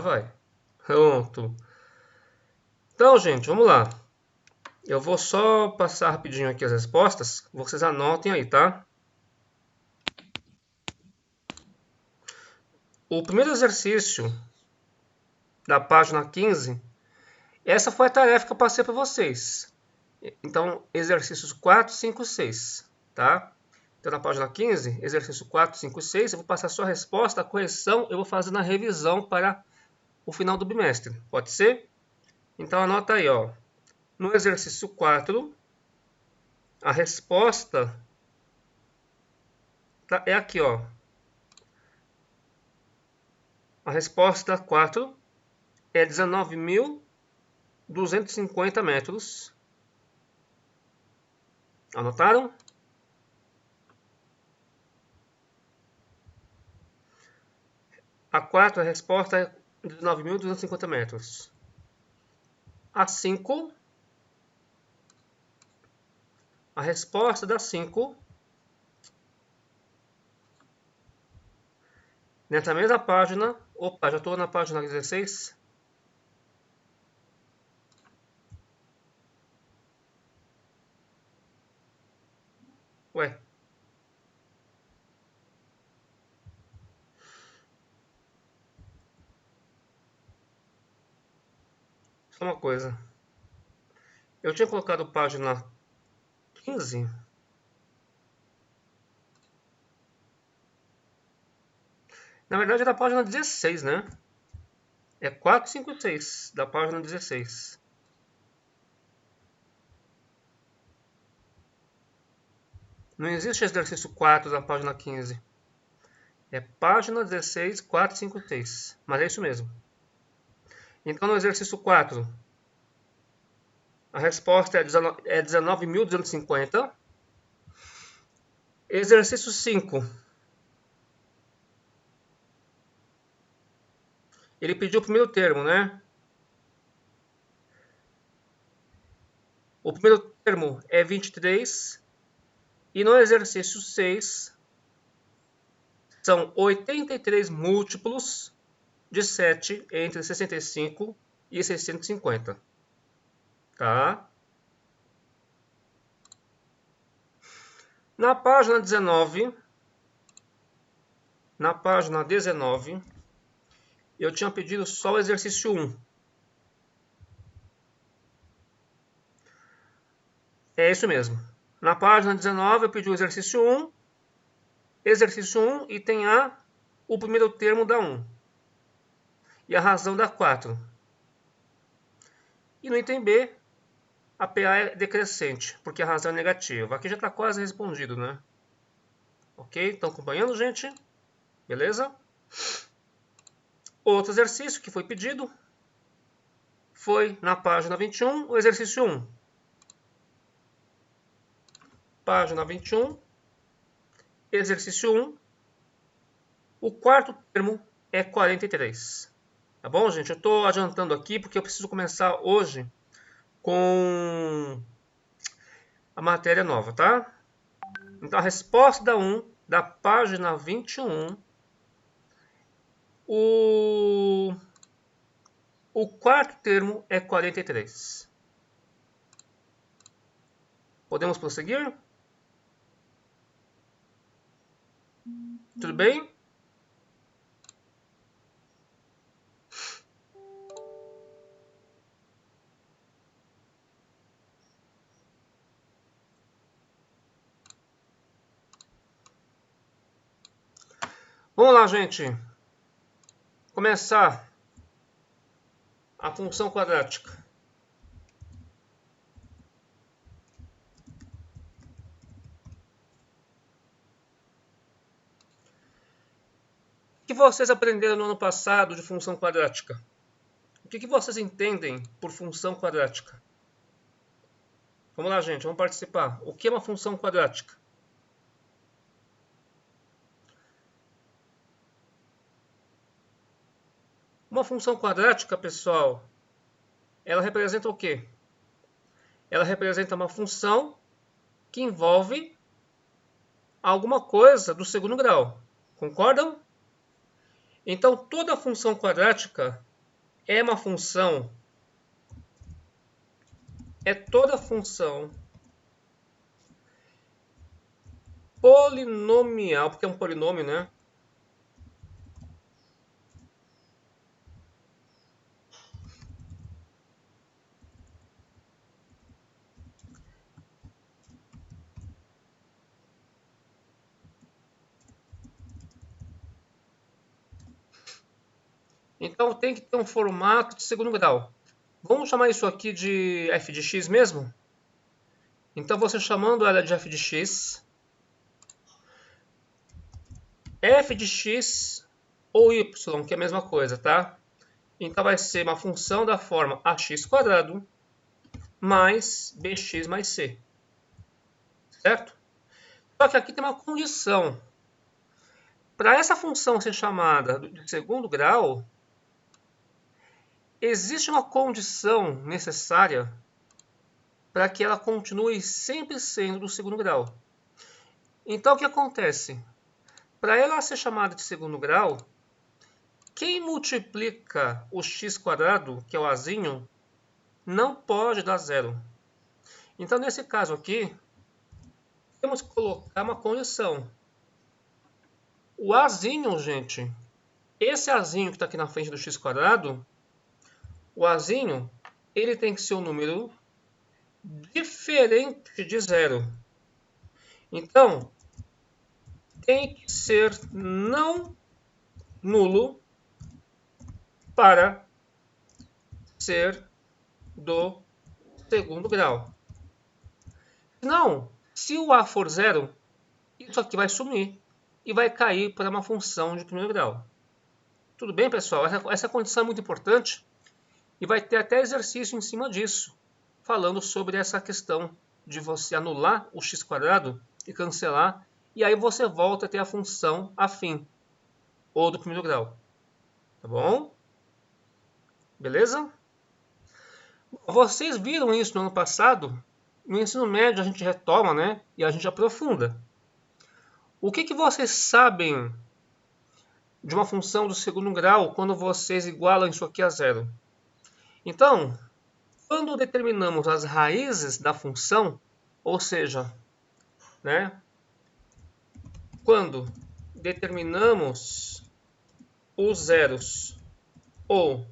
vai. Pronto. Então, gente, vamos lá. Eu vou só passar rapidinho aqui as respostas. Vocês anotem aí, tá? O primeiro exercício da página 15, essa foi a tarefa que eu passei para vocês. Então, exercícios 4, 5, 6, tá? Então, na página 15, exercício 4, 5 e 6, eu vou passar a sua resposta, a correção eu vou fazer na revisão para o final do bimestre. Pode ser? Então, anota aí, ó. No exercício 4, a resposta é aqui, ó. A resposta 4 é 19.250 metros. Anotaram? A 4, a resposta é 19.250 metros. A 5, a resposta da 5, nessa mesma página, opa, já estou na página 16. Ué. Só uma coisa. Eu tinha colocado página 15. Na verdade, é da página 16, né? É 4, 5 e 6 da página 16. Não existe exercício 4 da página 15. É página 16, 4, 5 e 6. Mas é isso mesmo. Então, no exercício 4, a resposta é 19.250. Exercício 5. Ele pediu o primeiro termo, né? O primeiro termo é 23. E no exercício 6, são 83 múltiplos de 7 entre 65 e 650. Tá? Na página 19, eu tinha pedido só o exercício 1. É isso mesmo. Na página 19, eu pedi o exercício 1, e tem o primeiro termo da 1. E a razão da 4. E no item B, a PA é decrescente, porque a razão é negativa. Aqui já está quase respondido, né? Ok? Estão acompanhando, gente? Beleza? Outro exercício que foi pedido foi na página 21, o exercício 1. Página 21, exercício 1. O quarto termo é 43. Tá bom, gente? Eu estou adiantando aqui porque eu preciso começar hoje com a matéria nova, tá? Então, a resposta da 1, da página 21, o quarto termo é 43. Podemos prosseguir? Tudo bem? Vamos lá, gente. Começar a função quadrática. O que vocês aprenderam no ano passado de função quadrática? O que vocês entendem por função quadrática? Vamos lá, gente, vamos participar. O que é uma função quadrática? Uma função quadrática, pessoal, ela representa o quê? Ela representa uma função que envolve alguma coisa do 2º grau. Concordam? Então, toda função quadrática é uma função, é toda função polinomial, porque é um polinômio, né? Então tem que ter um formato de segundo grau. Vamos chamar isso aqui de f de x mesmo? Então você chamando ela de f de x, f de x ou y, que é a mesma coisa, tá? Então vai ser uma função da forma ax² mais bx mais c, certo? Só que aqui tem uma condição. Para essa função ser chamada de segundo grau, existe uma condição necessária para que ela continue sempre sendo do segundo grau. Então o que acontece? Para ela ser chamada de segundo grau, quem multiplica o x², que é o azinho, não pode dar zero. Então nesse caso aqui, temos que colocar uma condição. O azinho, gente, esse azinho que está aqui na frente do x², o azinho, ele tem que ser um número diferente de zero. Então, tem que ser não nulo para ser do segundo grau. Não, se o a for zero, isso aqui vai sumir e vai cair para uma função de primeiro grau. Tudo bem, pessoal? Essa condição é muito importante e vai ter até exercício em cima disso, falando sobre essa questão de você anular o x² e cancelar, e aí você volta a ter a função afim, ou do primeiro grau. Tá bom? Beleza? Vocês viram isso no ano passado? No ensino médio a gente retoma, né? E a gente aprofunda. O que vocês sabem de uma função do segundo grau quando vocês igualam isso aqui a zero? Então, quando determinamos as raízes da função, ou seja, né, quando determinamos os zeros, ou,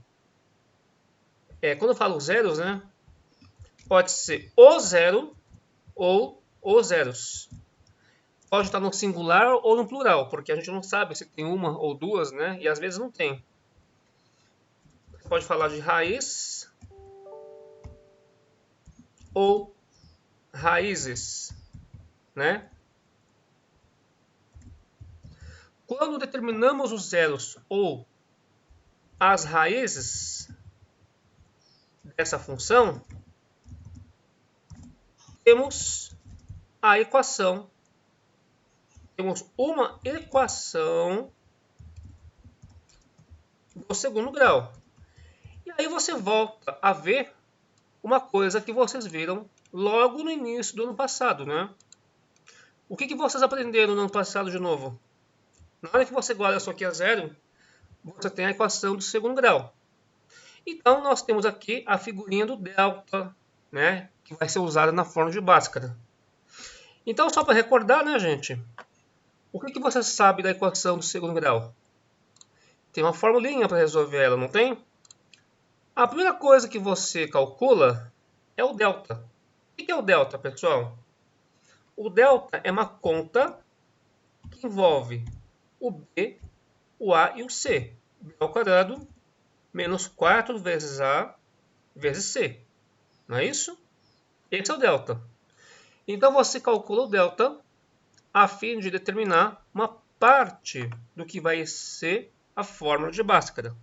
quando eu falo zeros, né, pode ser o zero ou os zeros. Pode estar no singular ou no plural, porque a gente não sabe se tem uma ou duas, né, e às vezes não tem. Você pode falar de raiz ou raízes, né? Quando determinamos os zeros ou as raízes dessa função, temos a equação. Temos uma equação do segundo grau. E aí você volta a ver uma coisa que vocês viram logo no início do ano passado, né? O que vocês aprenderam no ano passado de novo? Na hora que você guarda isso aqui a zero, você tem a equação do segundo grau. Então, nós temos aqui a figurinha do delta, né? Que vai ser usada na forma de Bhaskara. Então, só para recordar, né, gente? O que você sabe da equação do segundo grau? Tem uma formulinha para resolver ela, não tem? A primeira coisa que você calcula é o delta. O que é o delta, pessoal? O delta é uma conta que envolve o b, o a e o c. b ao quadrado menos 4 vezes a vezes c. Não é isso? Esse é o delta. Então você calcula o delta a fim de determinar uma parte do que vai ser a fórmula de Bhaskara.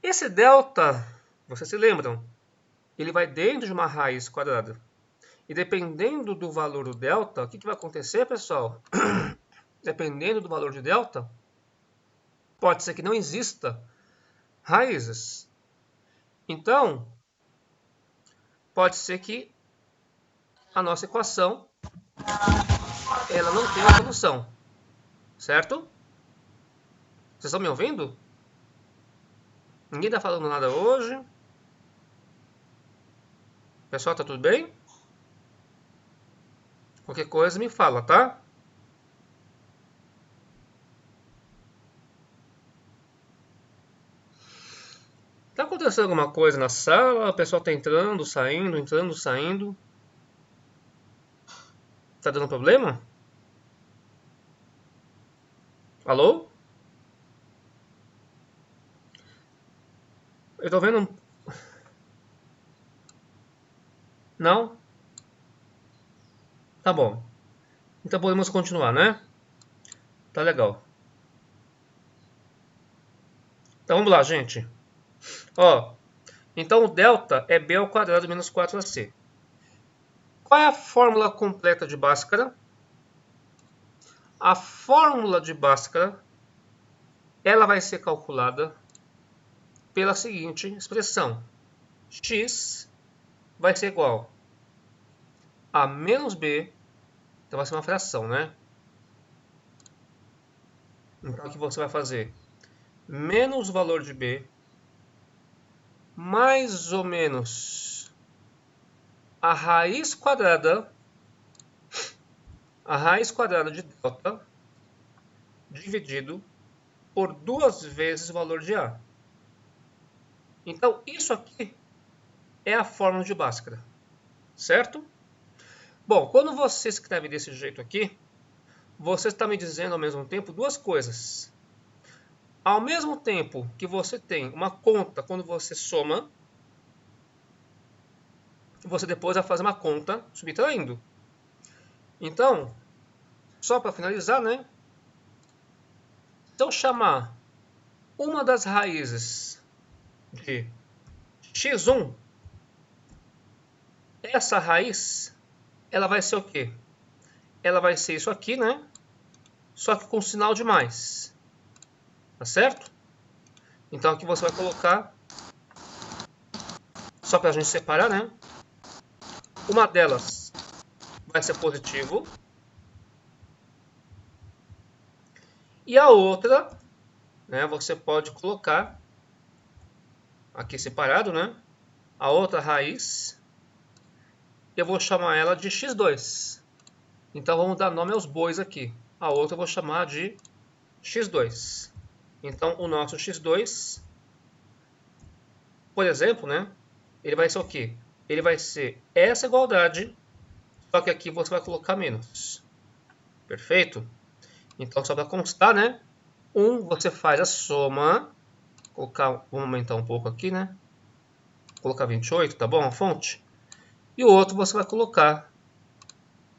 Esse delta, vocês se lembram, ele vai dentro de uma raiz quadrada. E dependendo do valor do delta, o que vai acontecer, pessoal? Dependendo do valor de delta, pode ser que não exista raízes. Então, pode ser que a nossa equação ela não tenha solução. Certo? Vocês estão me ouvindo? Ninguém tá falando nada hoje? Pessoal, tá tudo bem? Qualquer coisa me fala, tá? Tá acontecendo alguma coisa na sala? O pessoal tá entrando, saindo, entrando, saindo. Tá dando problema? Alô? Eu tô vendo. Não? Tá bom. Então podemos continuar, né? Tá legal. Então vamos lá, gente. Ó, então o delta é b ao quadrado menos 4ac. Qual é a fórmula completa de Bhaskara? A fórmula de Bhaskara, ela vai ser calculada pela seguinte expressão. X vai ser igual a menos b, então vai ser uma fração, né? Então o que você vai fazer? Menos o valor de b, mais ou menos a raiz quadrada de delta dividido por 2 vezes o valor de a. Então, isso aqui é a fórmula de Bhaskara, certo? Bom, quando você escreve desse jeito aqui, você está me dizendo ao mesmo tempo duas coisas. Ao mesmo tempo que você tem uma conta quando você soma, você depois vai fazer uma conta subtraindo. Então, só para finalizar, né? Se eu chamar uma das raízes de x1, essa raiz, ela vai ser o quê? Ela vai ser isso aqui, né? Só que com sinal de mais. Tá certo? Então aqui você vai colocar, só para a gente separar, né? Uma delas vai ser positivo. E a outra, né, você pode colocar aqui separado, né? A outra raiz, eu vou chamar ela de x2. Então vamos dar nome aos bois aqui. A outra eu vou chamar de x2. Então o nosso x2, por exemplo, né? Ele vai ser o quê? Ele vai ser essa igualdade, só que aqui você vai colocar menos. Perfeito? Então só para constar, né? 1 você faz a soma. Vamos aumentar um pouco aqui, né? Vou colocar 28, tá bom? A fonte. E o outro você vai colocar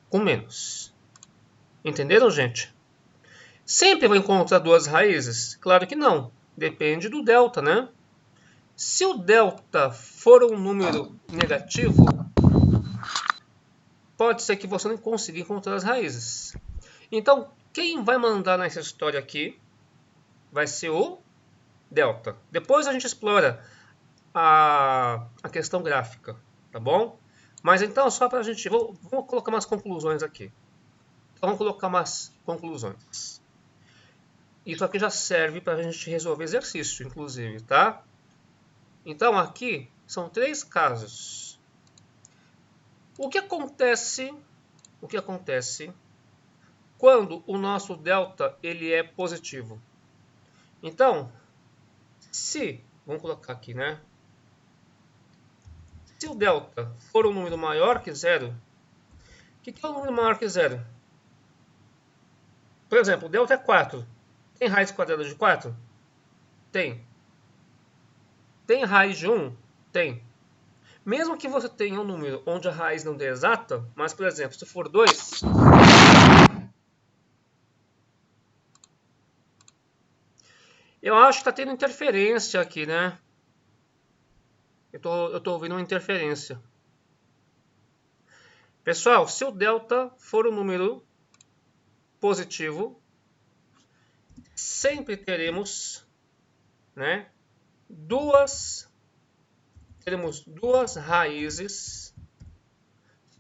com menos. Entenderam, gente? Sempre vai encontrar duas raízes? Claro que não. Depende do delta, né? Se o delta for um número negativo, pode ser que você não consiga encontrar as raízes. Então, quem vai mandar nessa história aqui vai ser o delta. Depois a gente explora a questão gráfica, tá bom? Mas então, só para a gente... Vamos colocar umas conclusões aqui. Então, vamos colocar umas conclusões. Isso aqui já serve para a gente resolver exercício, inclusive, tá? Então, aqui são 3 casos. O que acontece quando o nosso delta ele é positivo? Então, vamos colocar aqui, né? Se o delta for um número maior que zero, o que é um número maior que zero? Por exemplo, o delta é 4. Tem raiz quadrada de 4? Tem. Tem raiz de 1? Tem. Mesmo que você tenha um número onde a raiz não dê exata, mas, por exemplo, se for 2, eu acho que está tendo interferência aqui, né? Eu tô ouvindo uma interferência. Pessoal, se o delta for um número positivo, sempre teremos, né, teremos duas raízes.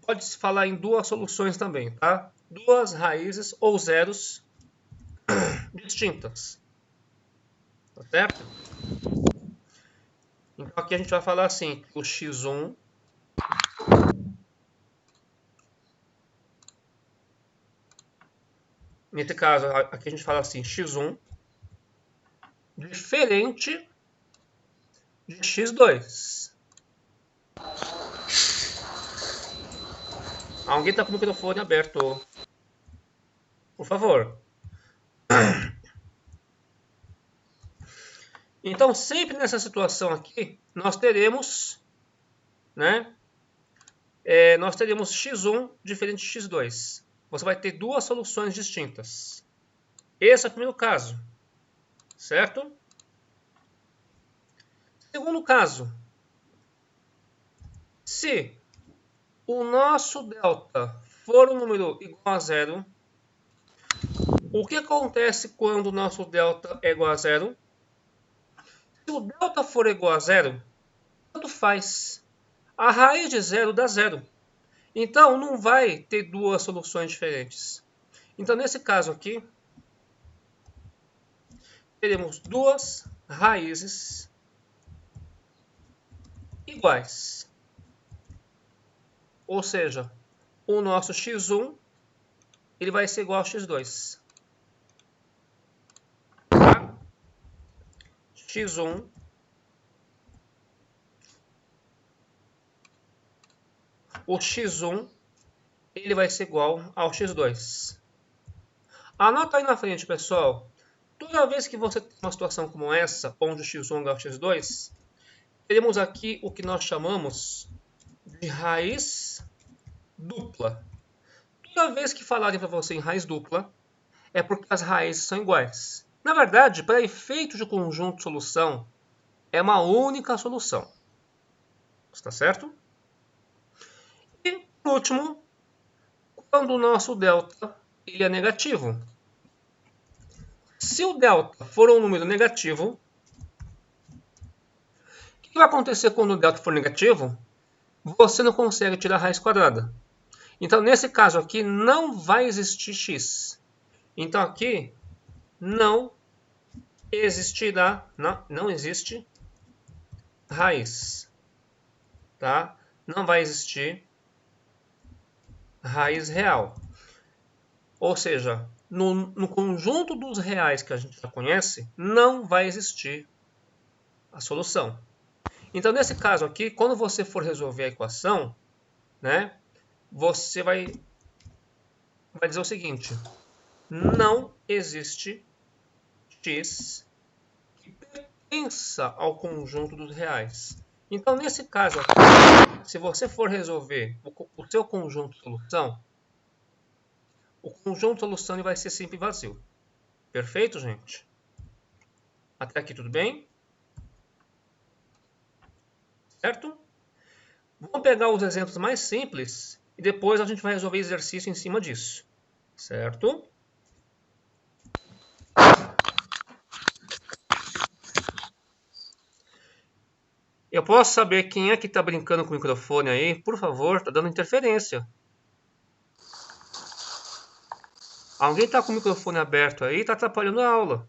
Pode se falar em duas soluções também, tá? Duas raízes ou zeros distintas. Tá certo? Então aqui a gente vai falar assim, o x1 nesse caso, aqui a gente fala assim, x1 diferente de x2. Alguém está com o microfone aberto, por favor. Então, sempre nessa situação aqui, nós teremos, né? Nós teremos x1 diferente de x2. Você vai ter duas soluções distintas. Esse é o primeiro caso, certo? Segundo caso, se o nosso delta for um número igual a zero, o que acontece quando o nosso delta é igual a zero? Se o delta for igual a zero, tanto faz. A raiz de zero dá zero. Então, não vai ter duas soluções diferentes. Então, nesse caso aqui, teremos duas raízes iguais. Ou seja, o nosso x1 ele vai ser igual ao x2. Tá? x1 o x1 ele vai ser igual ao x2. Anota aí na frente, pessoal. Toda vez que você tem uma situação como essa, onde o x1 é igual ao x2, teremos aqui o que nós chamamos de raiz dupla. Toda vez que falarem para você em raiz dupla, é porque as raízes são iguais. Na verdade, para efeito de conjunto de solução, é uma única solução. Está certo? E, por último, quando o nosso delta ele é negativo. Se o delta for um número negativo, o que vai acontecer quando o delta for negativo? Você não consegue tirar a raiz quadrada. Então, nesse caso aqui, não vai existir x. Então, aqui não existirá, não existe raiz. Tá? Não vai existir raiz real. Ou seja, no conjunto dos reais que a gente já conhece, não vai existir a solução. Então, nesse caso aqui, quando você for resolver a equação, né, você vai dizer o seguinte: não existe x que pertença ao conjunto dos reais. Então, nesse caso aqui, se você for resolver o seu conjunto de solução, o conjunto de solução ele vai ser sempre vazio. Perfeito, gente? Até aqui tudo bem? Certo? Vamos pegar os exemplos mais simples e depois a gente vai resolver exercício em cima disso. Certo? Eu posso saber quem é que está brincando com o microfone aí? Por favor, está dando interferência. Alguém está com o microfone aberto aí e está atrapalhando a aula.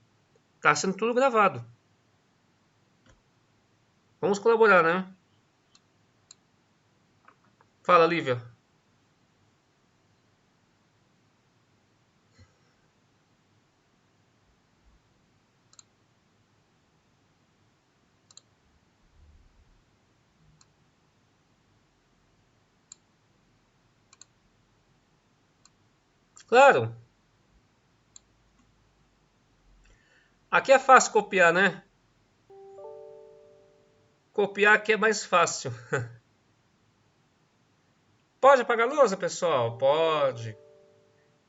Está sendo tudo gravado. Vamos colaborar, né? Fala, Lívia. Claro. Aqui é fácil copiar, né? Copiar aqui é mais fácil. Pode apagar a lousa, pessoal? Pode.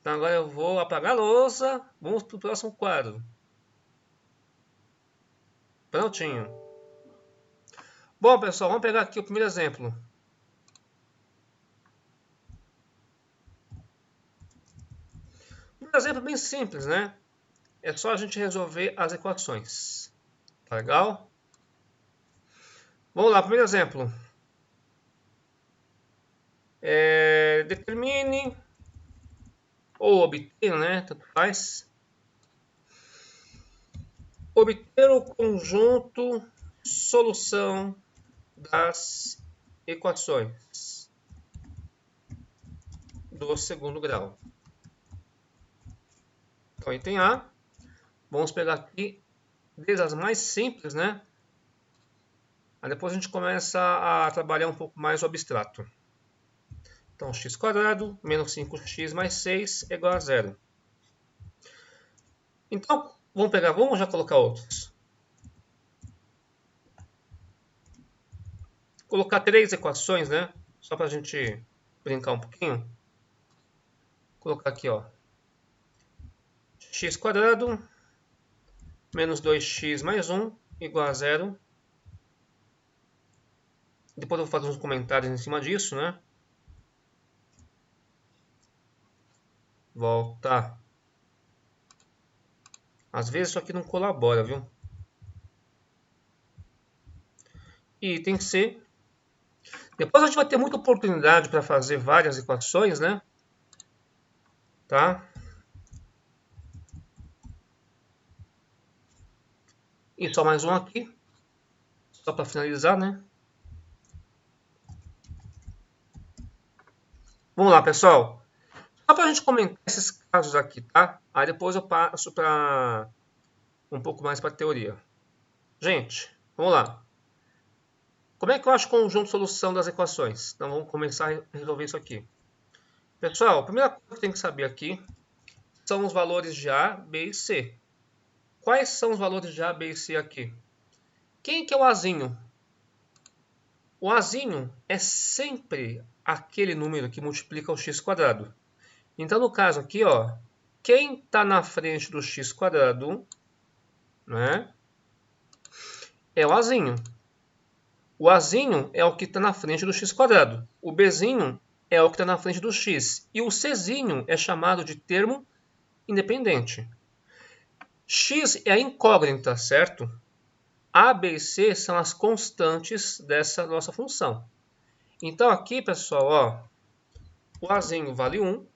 Então agora eu vou apagar a lousa. Vamos para o próximo quadro. Prontinho. Bom, pessoal, vamos pegar aqui o primeiro exemplo. Um exemplo bem simples, né? É só a gente resolver as equações. Tá legal? Vamos lá, primeiro exemplo. Determine ou obtenha, né? Tanto faz. Obter o conjunto solução das equações do segundo grau. Então, item A. Vamos pegar aqui desde as mais simples, né? Aí depois a gente começa a trabalhar um pouco mais o abstrato. Então, x² menos 5x mais 6 é igual a 0. Então, vamos já colocar outros. Colocar 3 equações, né? Só para a gente brincar um pouquinho. Vou colocar aqui, ó. x² menos 2x mais 1 igual a 0. Depois eu vou fazer uns comentários em cima disso, né? Volta. Às vezes isso aqui não colabora, viu? E tem que ser. Depois a gente vai ter muita oportunidade para fazer várias equações, né? Tá? E só mais um aqui. Só para finalizar, né? Vamos lá, pessoal. Só para a gente comentar esses casos aqui, tá? Aí depois eu passo para um pouco mais para a teoria. Gente, vamos lá. Como é que eu acho o conjunto de solução das equações? Então vamos começar a resolver isso aqui. Pessoal, a primeira coisa que tem que saber aqui são os valores de A, B e C. Quais são os valores de A, B e C aqui? Quem que é o Azinho? O Azinho é sempre aquele número que multiplica o x². Então, no caso aqui, ó, quem está na frente do x², né, é o Azinho. O Azinho é o que está na frente do x². O Bzinho é o que está na frente do x. E o Czinho é chamado de termo independente. X é a incógnita, certo? A, B e C são as constantes dessa nossa função. Então aqui, pessoal, ó, o Azinho vale 1,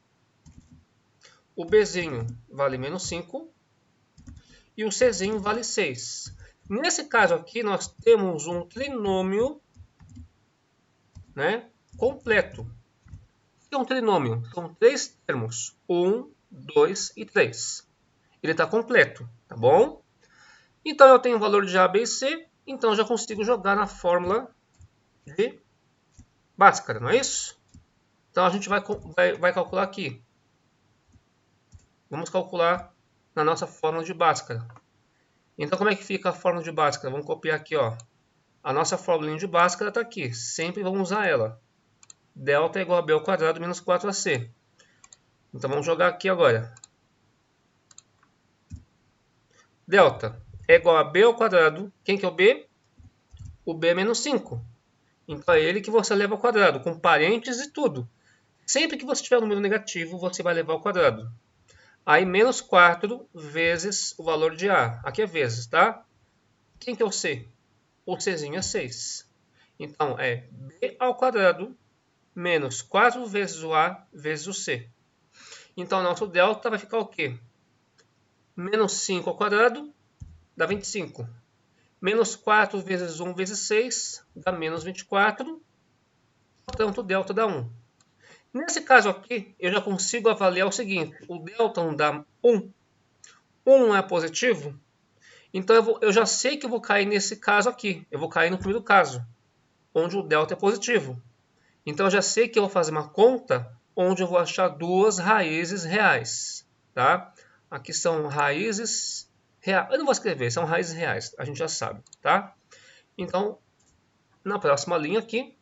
o Bzinho vale menos 5 e o Czinho vale 6. Nesse caso aqui, nós temos um trinômio, né, completo. O que é um trinômio? São 3 termos, 1, 2 e 3. Ele está completo, tá bom? Então eu tenho o valor de A, B e C, então eu já consigo jogar na fórmula de Bhaskara, não é isso? Então a gente vai calcular aqui. Vamos calcular na nossa fórmula de Bhaskara. Então como é que fica a fórmula de Bhaskara? Vamos copiar aqui, ó. A nossa fórmula de Bhaskara está aqui. Sempre vamos usar ela. Delta é igual a B ao quadrado menos 4AC. Então vamos jogar aqui agora. Delta é igual a B ao quadrado. Quem que é o B? O B é menos 5. Então é ele que você leva ao quadrado, com parênteses e tudo. Sempre que você tiver um número negativo, você vai levar ao quadrado. Aí menos 4 vezes o valor de A. Aqui é vezes, tá? Quem que é o C? O Czinho é 6. Então é B ao quadrado menos 4 vezes o A vezes o C. Então nosso delta vai ficar o quê? Menos 5 ao quadrado dá 25. Menos 4 vezes 1 vezes 6 dá menos 24. Portanto, o delta dá 1. Nesse caso aqui, eu já consigo avaliar o seguinte. O delta não dá 1. 1 não é positivo. Então, eu já sei que eu vou cair nesse caso aqui. Eu vou cair no primeiro caso, onde o delta é positivo. Então, eu já sei que eu vou fazer uma conta onde eu vou achar duas raízes reais. Tá? Aqui são raízes reais. Eu não vou escrever, são raízes reais. A gente já sabe. Tá? Então, na próxima linha aqui,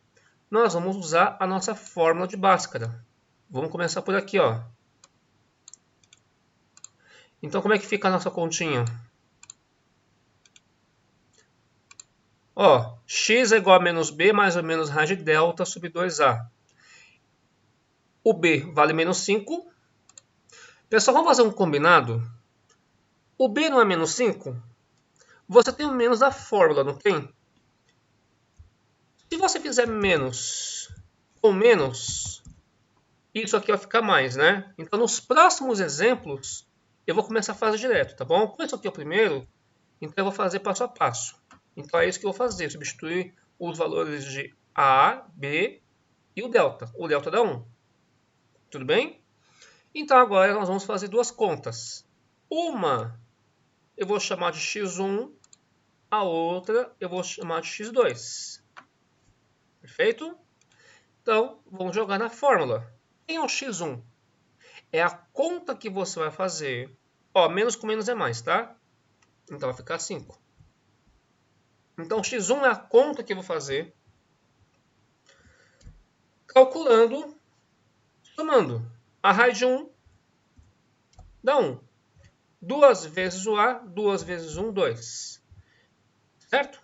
nós vamos usar a nossa fórmula de Bhaskara. Vamos começar por aqui, ó. Então, como é que fica a nossa continha? Ó, x é igual a menos b mais ou menos raiz de delta sobre 2a. O b vale menos 5. Pessoal, vamos fazer um combinado? O b não é menos 5? Você tem o menos da fórmula, não tem? Se você fizer menos com menos, isso aqui vai ficar mais, né? Então, nos próximos exemplos, eu vou começar a fazer direto, tá bom? Como isso aqui é o primeiro, então eu vou fazer passo a passo. Então é isso que eu vou fazer, substituir os valores de A, B e o delta. O delta dá 1. Tudo bem? Então agora nós vamos fazer duas contas. Uma eu vou chamar de x1, a outra eu vou chamar de x2. Perfeito? Então vamos jogar na fórmula. Quem é o x1? É a conta que você vai fazer. Ó, menos com menos é mais, tá? Então vai ficar 5. Então x1 é a conta que eu vou fazer calculando, somando. A raiz de 1 dá 1. 2 vezes o A, 2 vezes 1, 2. Certo?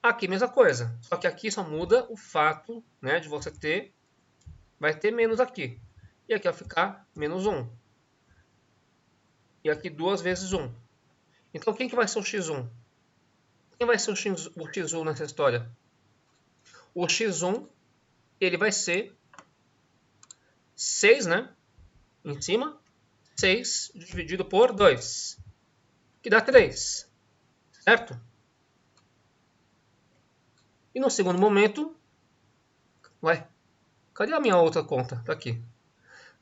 Aqui mesma coisa. Só que aqui só muda o fato, né, de você ter... Vai ter menos aqui. E aqui vai ficar menos 1. E aqui 2 vezes 1. Então quem que vai ser o x1? Quem vai ser o x1 nessa história? O x1, ele vai ser 6, né? Em cima. 6 dividido por 2. Que dá 3. Certo? E no segundo momento... Ué, cadê a minha outra conta? Tá aqui.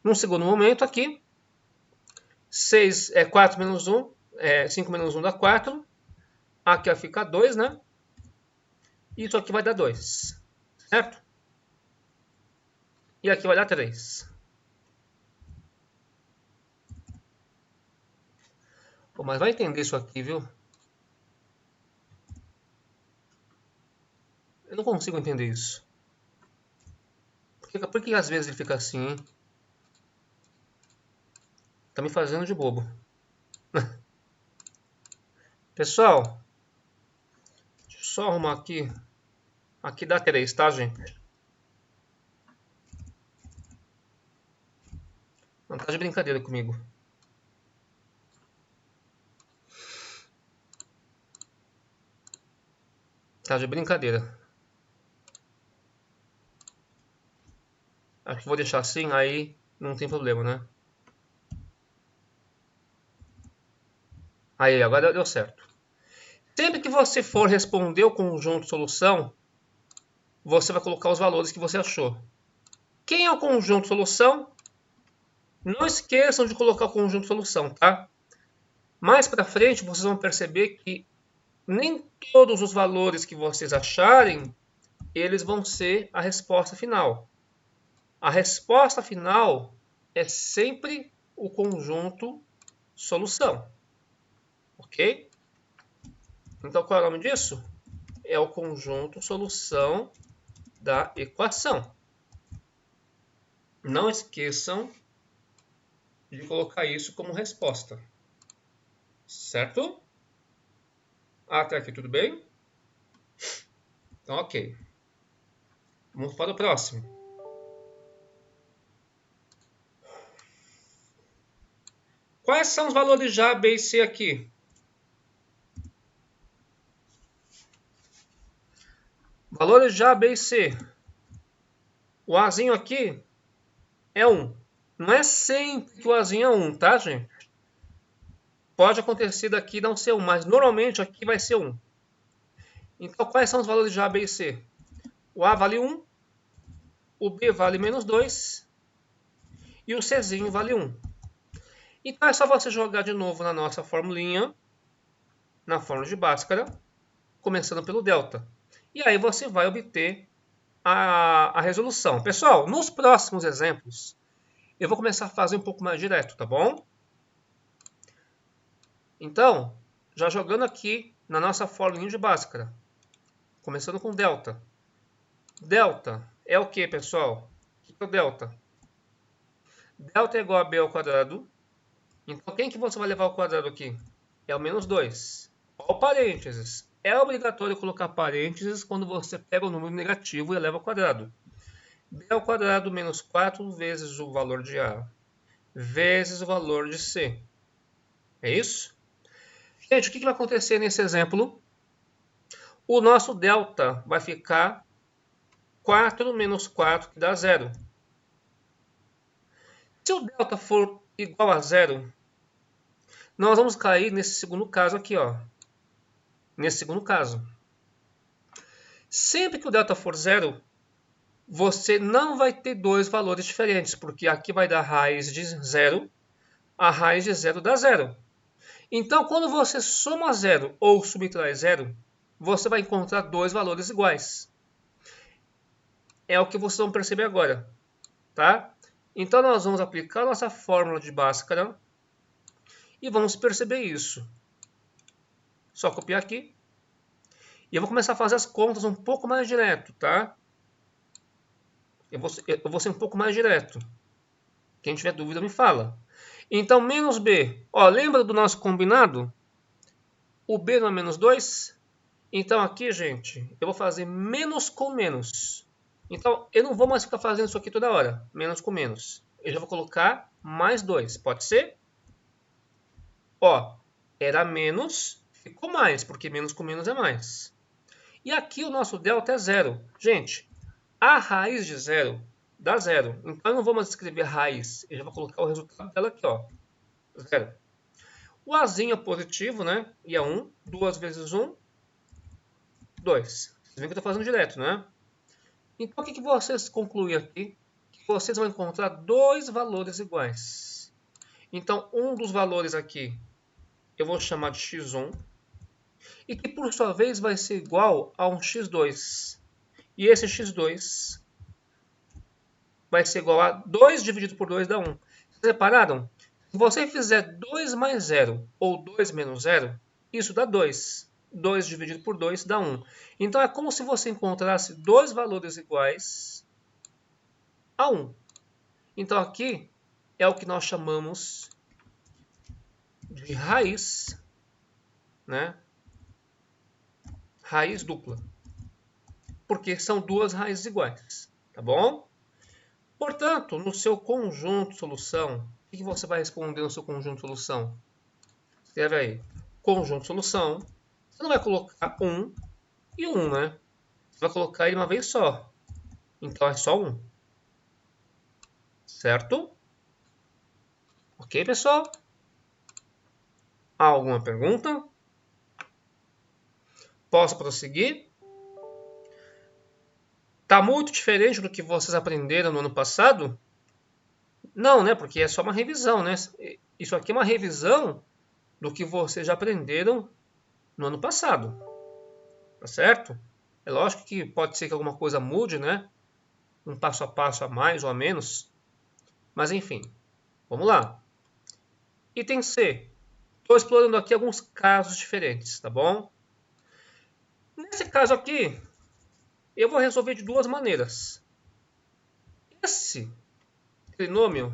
No segundo momento aqui... 6 é 4 menos 1. 5 menos 1 dá 4. Aqui vai ficar 2, né? Isso aqui vai dar 2. Certo? E aqui vai dar 3. Pô, mas vai entender isso aqui, viu? Eu não consigo entender isso. Por que às vezes ele fica assim, hein? Tá me fazendo de bobo. Pessoal, deixa eu só arrumar aqui. Aqui dá 3, tá, gente? Não tá de brincadeira comigo. Tá de brincadeira. Acho que vou deixar assim, aí não tem problema, né? Aí, agora deu certo. Sempre que você for responder o conjunto solução, você vai colocar os valores que você achou. Quem é o conjunto solução? Não esqueçam de colocar o conjunto solução, tá? Mais para frente, vocês vão perceber que nem todos os valores que vocês acharem, eles vão ser a resposta final. A resposta final é sempre o conjunto solução. Ok? Então, qual é o nome disso? É o conjunto solução da equação. Não esqueçam de colocar isso como resposta. Certo? Até aqui tudo bem? Então, ok. Vamos para o próximo. Quais são os valores de A, B e C aqui? Valores de A, B e C. O Azinho aqui é 1. Não é sempre que o Azinho é 1, tá, gente? Pode acontecer daqui não ser 1, mas normalmente aqui vai ser 1. Então, quais são os valores de A, B e C? O A vale 1, o B vale menos 2 e o Czinho vale 1. Então, é só você jogar de novo na nossa formulinha, na fórmula de Bhaskara, começando pelo delta. E aí você vai obter a resolução. Pessoal, nos próximos exemplos, eu vou começar a fazer um pouco mais direto, tá bom? Então, já jogando aqui na nossa fórmula de Bhaskara, começando com delta. Delta é o que, pessoal? O que é o delta? Delta é igual a b ao quadrado. Então, quem que você vai levar ao quadrado aqui? É o menos 2. Olha o parênteses. É obrigatório colocar parênteses quando você pega o número negativo e eleva ao quadrado. b ao quadrado menos 4 vezes o valor de A vezes o valor de C. É isso? Gente, o que vai acontecer nesse exemplo? O nosso delta vai ficar 4 menos 4, que dá 0. Se o delta for igual a 0, nós vamos cair nesse segundo caso aqui, ó. Nesse segundo caso. Sempre que o delta for zero, você não vai ter dois valores diferentes, porque aqui vai dar raiz de zero, a raiz de zero dá zero. Então, quando você soma zero ou subtrai zero, você vai encontrar dois valores iguais. É o que vocês vão perceber agora, tá? Então, nós vamos aplicar a nossa fórmula de Bhaskara e vamos perceber isso. Só copiar aqui. E eu vou começar a fazer as contas um pouco mais direto, tá? Eu vou ser um pouco mais direto. Quem tiver dúvida me fala. Então, menos B. Ó, lembra do nosso combinado? O B não é menos 2? Então aqui, gente, eu vou fazer menos com menos. Então, eu não vou mais ficar fazendo isso aqui toda hora. Menos com menos. Eu já vou colocar mais 2. Pode ser? Ó, era menos, ficou mais, porque menos com menos é mais. E aqui o nosso delta é zero. Gente, a raiz de zero dá zero. Então eu não vou mais escrever raiz. Eu já vou colocar o resultado dela aqui, ó. Zero. O Azinho é positivo, né? E é 1. 2 vezes 1, 2. Vocês veem que eu estou fazendo direto, né? Então o que vocês concluem aqui? Que vocês vão encontrar dois valores iguais. Então um dos valores aqui eu vou chamar de x1. E que por sua vez vai ser igual a um x2. E esse x2 vai ser igual a 2 dividido por 2 dá 1. Vocês repararam? Se você fizer 2 mais 0 ou 2 menos 0, isso dá 2. 2 dividido por 2 dá 1. Então é como se você encontrasse dois valores iguais a 1. Então aqui é o que nós chamamos de raiz, né? Raiz dupla. Porque são duas raízes iguais, tá bom? Portanto, no seu conjunto solução, o que você vai responder no seu conjunto solução? Escreve aí, conjunto solução. Você não vai colocar 1 e 1, né? Você vai colocar ele uma vez só. Então é só 1. Certo? Ok, pessoal? Há alguma pergunta? Posso prosseguir? Tá muito diferente do que vocês aprenderam no ano passado? Não, né? Porque é só uma revisão, né? Isso aqui é uma revisão do que vocês já aprenderam no ano passado. Tá certo? É lógico que pode ser que alguma coisa mude, né? Um passo a passo a mais ou a menos. Mas enfim, vamos lá. Item C. Estou explorando aqui alguns casos diferentes, tá bom? Nesse caso aqui, eu vou resolver de duas maneiras. Esse trinômio,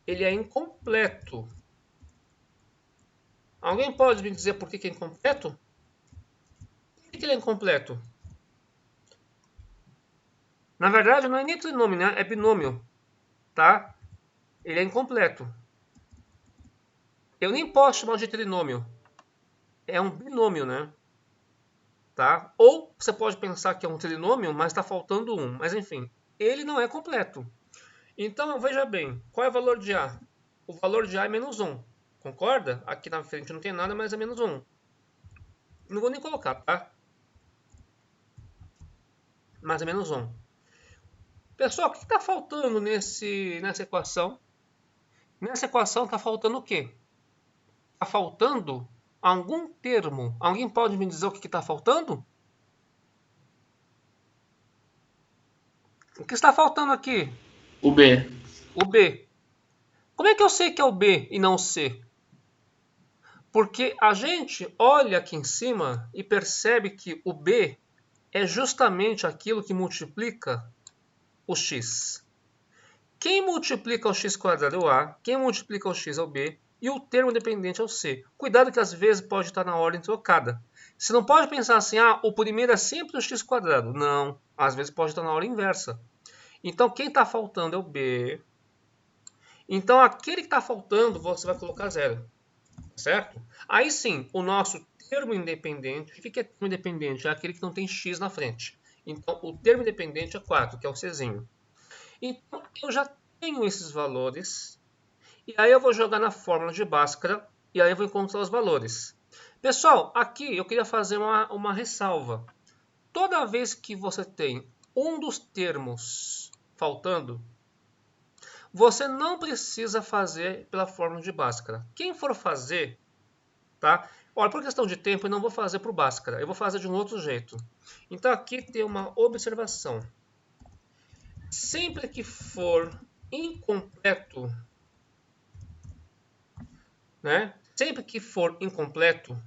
ele é incompleto. Alguém pode me dizer por que é incompleto? Por que ele é incompleto? Na verdade, não é nem trinômio, né? É binômio, tá? Ele é incompleto. Eu nem posso chamar de trinômio. É um binômio, né? Tá? Ou você pode pensar que é um trinômio, mas está faltando um. Mas enfim, ele não é completo. Então, veja bem, qual é o valor de A? O valor de A é menos 1. Concorda? Aqui na frente não tem nada, mas é menos 1. Não vou nem colocar, tá? Mas é menos 1. Pessoal, o que está faltando nessa equação? Nessa equação está faltando o quê? Está faltando algum termo. Alguém pode me dizer o que está faltando? O que está faltando aqui? O B. O B. Como é que eu sei que é o B e não o C? Porque a gente olha aqui em cima e percebe que o B é justamente aquilo que multiplica o x. Quem multiplica o x² é o A, quem multiplica o x é o B, e o termo dependente é o C. Cuidado que às vezes pode estar na ordem trocada. Você não pode pensar assim, o primeiro é sempre o x². Não, às vezes pode estar na ordem inversa. Então quem está faltando é o B. Então aquele que está faltando você vai colocar 0. Certo? Aí sim, o nosso termo independente, o que é termo independente? É aquele que não tem x na frente. Então o termo independente é 4, que é o Czinho. Então eu já tenho esses valores. E aí eu vou jogar na fórmula de Bhaskara E aí eu vou encontrar os valores. Pessoal, aqui eu queria fazer uma ressalva. Toda vez que você tem um dos termos faltando, você não precisa fazer pela fórmula de Bhaskara. Quem for fazer, tá? Olha, por questão de tempo, eu não vou fazer para o Bhaskara. Eu vou fazer de um outro jeito. Então aqui tem uma observação. Sempre que for incompleto, né? Sempre que for incompleto,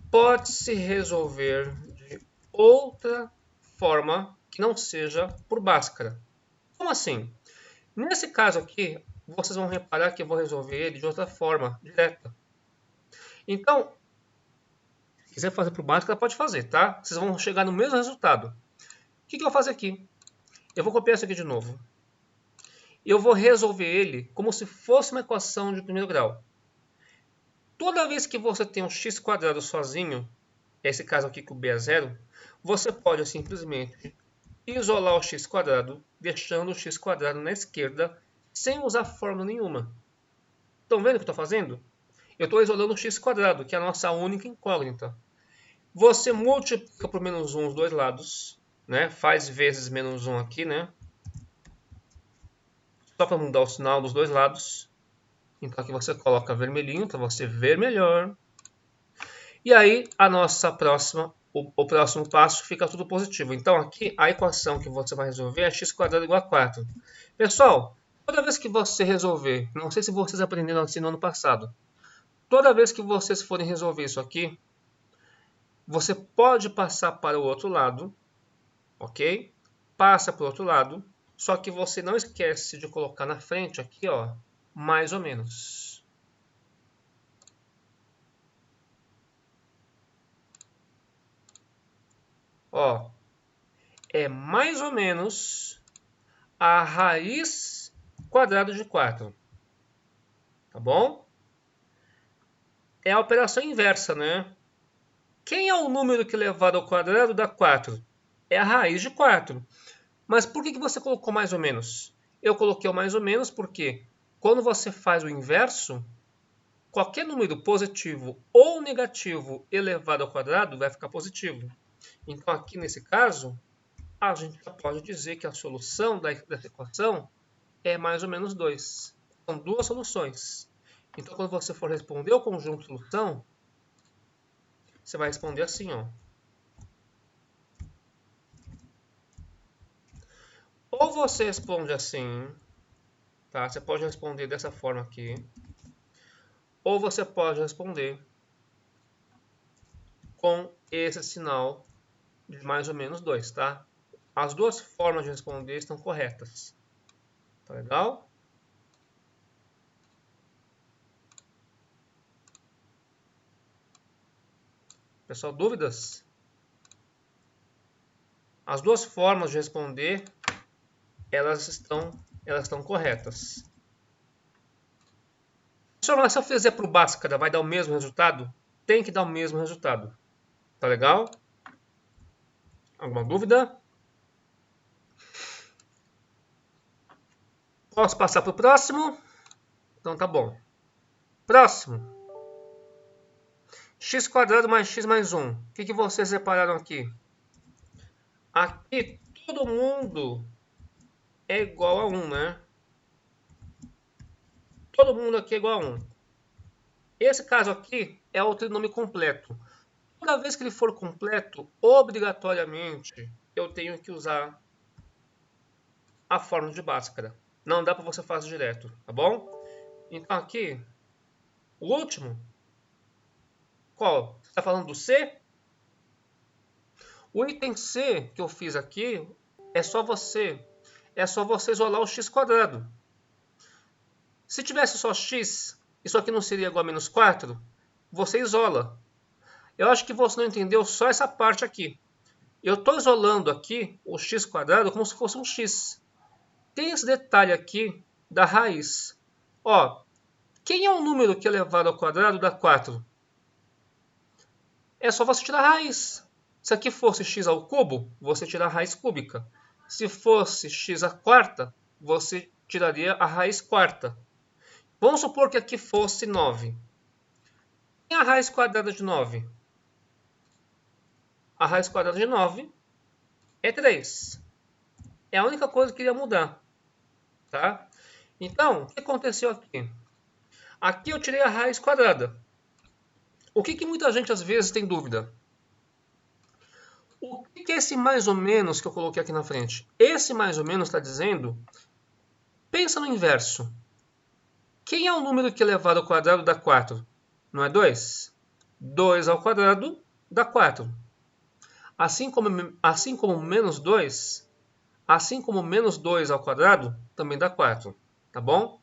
pode-se resolver de outra forma que não seja por Bhaskara. Como assim? Nesse caso aqui, vocês vão reparar que eu vou resolver ele de outra forma, direta. Então, se quiser fazer por Bhaskara, pode fazer, tá? Vocês vão chegar no mesmo resultado. O que eu vou fazer aqui? Eu vou copiar isso aqui de novo. Eu vou resolver ele como se fosse uma equação de primeiro grau. Toda vez que você tem um x quadrado sozinho, esse caso aqui que o b é zero, você pode simplesmente isolar o x quadrado, deixando o x quadrado na esquerda, sem usar fórmula nenhuma. Estão vendo o que eu estou fazendo? Eu estou isolando o x quadrado, que é a nossa única incógnita. Você multiplica por menos 1 os dois lados, né? Faz vezes menos 1 aqui, né? Só para mudar o sinal dos dois lados. Então aqui você coloca vermelhinho para você ver melhor. E aí o próximo passo fica tudo positivo. Então aqui a equação que você vai resolver é x² igual a 4. Pessoal, toda vez que você resolver, não sei se vocês aprenderam assim no ano passado, toda vez que vocês forem resolver isso aqui, você pode passar para o outro lado, ok? Passa para o outro lado, só que você não esquece de colocar na frente aqui, ó, mais ou menos. Ó, é mais ou menos a raiz quadrada de 4. Tá bom? É a operação inversa, né? Quem é o número que elevado ao quadrado dá 4? É a raiz de 4. Mas por que você colocou mais ou menos? Eu coloquei o mais ou menos porque quando você faz o inverso, qualquer número positivo ou negativo elevado ao quadrado vai ficar positivo. Então aqui nesse caso, a gente já pode dizer que a solução dessa equação é mais ou menos 2. São duas soluções. Então quando você for responder o conjunto de solução, você vai responder assim, ó. Ou você responde assim, tá? Você pode responder dessa forma aqui. Ou você pode responder com esse sinal de mais ou menos 2, tá? As duas formas de responder estão corretas. Tá legal? Pessoal, dúvidas? As duas formas de responder, elas estão corretas. Mas se eu fizer para o Bhaskara, vai dar o mesmo resultado? Tem que dar o mesmo resultado. Tá legal? Alguma dúvida? Posso passar para o próximo? Então tá bom. Próximo. X² mais x mais 1. O que vocês separaram aqui? Aqui todo mundo é igual a 1, né? Todo mundo aqui é igual a 1. Esse caso aqui é o trinômio completo. Toda vez que ele for completo, obrigatoriamente, eu tenho que usar a fórmula de Bhaskara. Não dá para você fazer direto, tá bom? Então aqui, o último, qual? Você está falando do C? O item C que eu fiz aqui é só você isolar o x². Se tivesse só x, isso aqui não seria igual a menos 4? Você isola. Eu acho que você não entendeu só essa parte aqui. Eu estou isolando aqui o x² como se fosse um x. Tem esse detalhe aqui da raiz. Ó, quem é o número que elevado ao quadrado dá 4? É só você tirar a raiz. Se aqui fosse x ao cubo, você tira a raiz cúbica. Se fosse x à quarta, você tiraria a raiz quarta. Vamos supor que aqui fosse 9. E a raiz quadrada de 9? A raiz quadrada de 9 é 3. É a única coisa que iria mudar. Tá? Então, o que aconteceu aqui? Aqui eu tirei a raiz quadrada. O que muita gente às vezes tem dúvida? O que é esse mais ou menos que eu coloquei aqui na frente? Esse mais ou menos está dizendo, pensa no inverso. Quem é o número que elevado ao quadrado dá 4? Não é 2? 2 ao quadrado dá 4. Assim como menos 2, assim como menos 2 ao quadrado, também dá 4. Tá bom?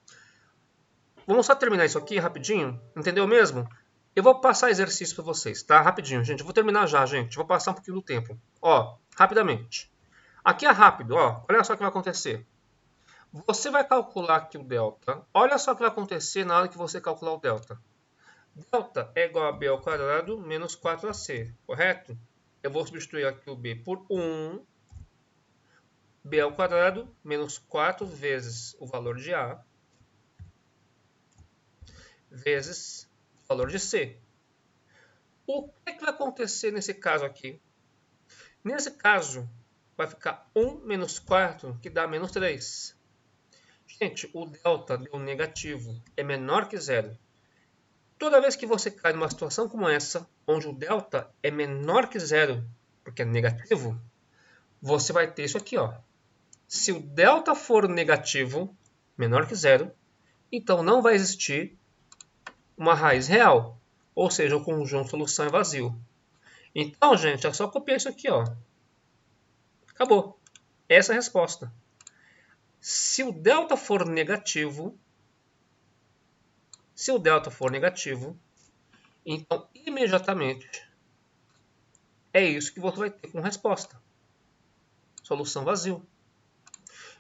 Vamos só terminar isso aqui rapidinho. Entendeu mesmo? Eu vou passar exercício para vocês, tá? Rapidinho, gente. Eu vou terminar já, gente. Vou passar um pouquinho do tempo. Ó, rapidamente. Aqui é rápido, ó. Olha só o que vai acontecer. Você vai calcular aqui o delta. Olha só o que vai acontecer na hora que você calcular o delta. Delta é igual a b ao quadrado menos 4ac, correto? Eu vou substituir aqui o b por 1. B ao quadrado menos 4 vezes o valor de a vezes o valor de c. O que vai acontecer nesse caso aqui? Nesse caso, vai ficar 1 menos 4, que dá menos 3. Gente, o delta deu negativo, é menor que zero. Toda vez que você cai numa situação como essa, onde o delta é menor que zero, porque é negativo, você vai ter isso aqui, ó. Se o delta for negativo, menor que zero, então não vai existir uma raiz real, ou seja, o conjunto solução é vazio. Então, gente, é só copiar isso aqui, ó. Acabou. Essa é a resposta. Se o delta for negativo, então imediatamente é isso que você vai ter como resposta. Solução vazio.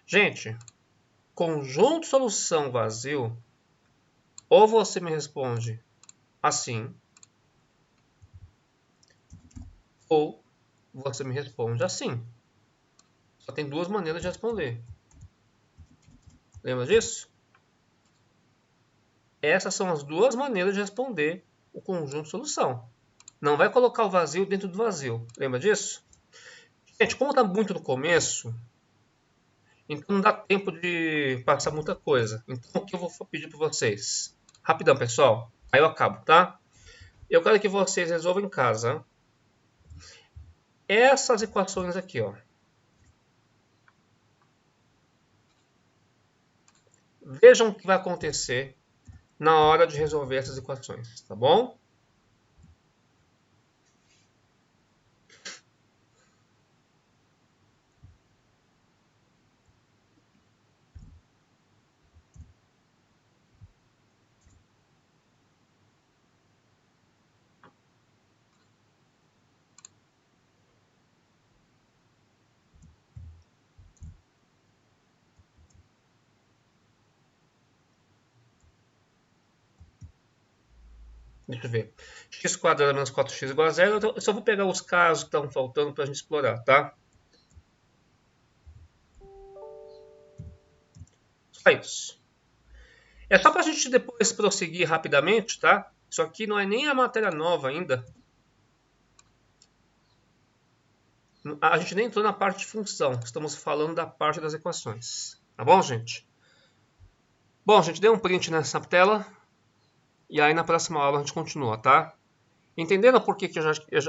Gente, conjunto solução vazio, ou você me responde assim, ou você me responde assim. Só tem duas maneiras de responder. Lembra disso? Essas são as duas maneiras de responder o conjunto solução. Não vai colocar o vazio dentro do vazio. Lembra disso? Gente, como está muito no começo, então não dá tempo de passar muita coisa. Então o que eu vou pedir para vocês? Rapidão, pessoal. Aí eu acabo, tá? Eu quero que vocês resolvam em casa essas equações aqui, ó. Vejam o que vai acontecer na hora de resolver essas equações, tá bom? Deixa eu ver. X quadrado menos 4x igual a zero. Eu só vou pegar os casos que estão faltando para a gente explorar, tá? Só isso. É só para a gente depois prosseguir rapidamente, tá? Isso aqui não é nem a matéria nova ainda. A gente nem entrou na parte de função. Estamos falando da parte das equações. Tá bom, gente? Bom, gente, dê um print nessa tela. E aí na próxima aula a gente continua, tá? Entenderam por que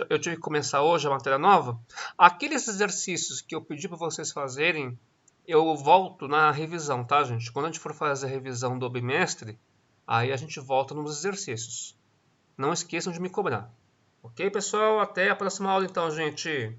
eu tive que começar hoje a matéria nova? Aqueles exercícios que eu pedi para vocês fazerem, eu volto na revisão, tá, gente? Quando a gente for fazer a revisão do bimestre, aí a gente volta nos exercícios. Não esqueçam de me cobrar. Ok, pessoal? Até a próxima aula, então, gente.